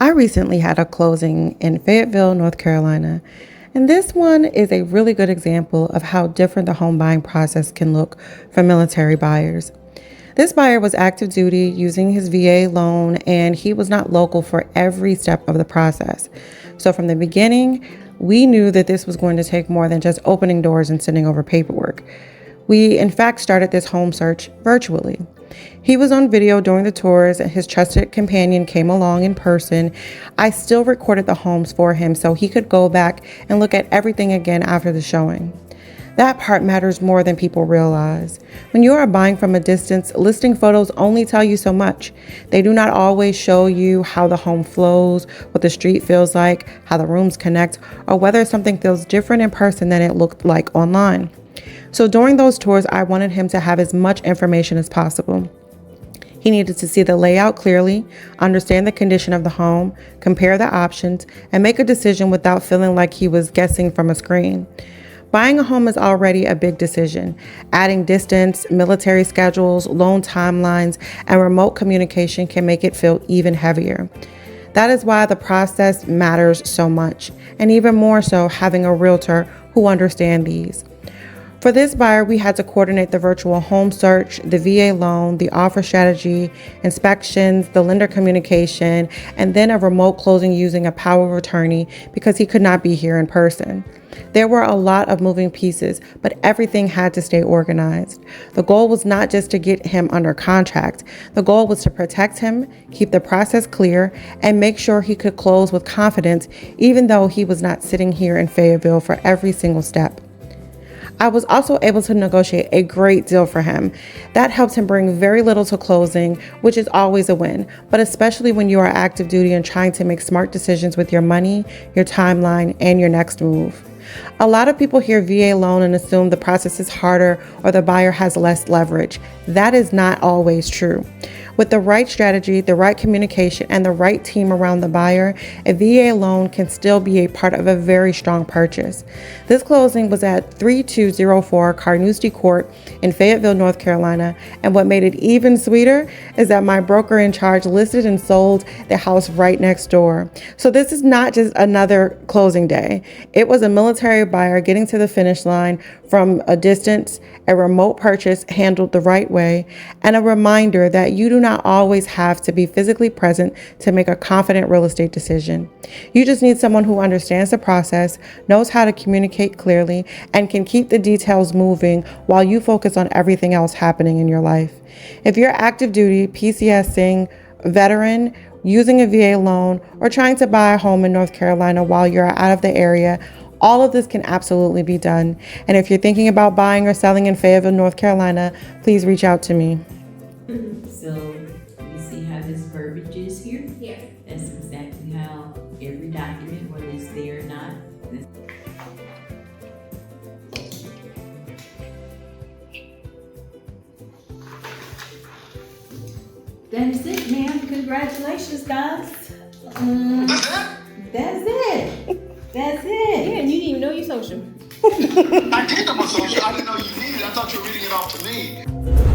I recently had a closing in Fayetteville, North Carolina, and this one is a really good example of how different the home buying process can look for military buyers. This buyer was active duty using his VA loan, and he was not local for every step of the process. So from the beginning, we knew that this was going to take more than just opening doors and sending over paperwork. We, in fact, started this home search virtually. He was on video during the tours, and his trusted companion came along in person. I still recorded the homes for him so he could go back and look at everything again after the showing. That part matters more than people realize. When you are buying from a distance, listing photos only tell you so much. They do not always show you how the home flows, what the street feels like, how the rooms connect, or whether something feels different in person than it looked like online. So during those tours, I wanted him to have as much information as possible. He needed to see the layout clearly, understand the condition of the home, compare the options, and make a decision without feeling like he was guessing from a screen. Buying a home is already a big decision. Adding distance, military schedules, loan timelines, and remote communication can make it feel even heavier. That is why the process matters so much, and even more so having a realtor who understands these. For this buyer, we had to coordinate the virtual home search, the VA loan, the offer strategy, inspections, the lender communication, and then a remote closing using a power of attorney because he could not be here in person. There were a lot of moving pieces, but everything had to stay organized. The goal was not just to get him under contract. The goal was to protect him, keep the process clear, and make sure he could close with confidence, even though he was not sitting here in Fayetteville for every single step. I was also able to negotiate a great deal for him. That helped him bring very little to closing, which is always a win, but especially when you are active duty and trying to make smart decisions with your money, your timeline, and your next move. A lot of people hear VA loan and assume the process is harder or the buyer has less leverage. That is not always true. With the right strategy, the right communication, and the right team around the buyer, a VA loan can still be a part of a very strong purchase. This closing was at 3204 Carnoustie Court in Fayetteville, North Carolina, and what made it even sweeter is that my broker in charge listed and sold the house right next door. So this is not just another closing day. It was a military buyer getting to the finish line from a distance, a remote purchase handled the right way, and a reminder that you do not always have to be physically present to make a confident real estate decision. You just need someone who understands the process, knows how to communicate clearly, and can keep the details moving while you focus on everything else happening in your life. If you're active duty, PCSing, veteran, using a VA loan, or trying to buy a home in North Carolina while you're out of the area, all of this can absolutely be done. And if you're thinking about buying or selling in Fayetteville, North Carolina, please reach out to me. So you see how this verbiage is here? Yeah. That's exactly how every document, whether it's there or not. That is it, ma'am. Congratulations, guys. That's it. That's it. Yeah, and you didn't even know your social. I did know my social. I didn't know you needed it. I thought you were reading it off to me.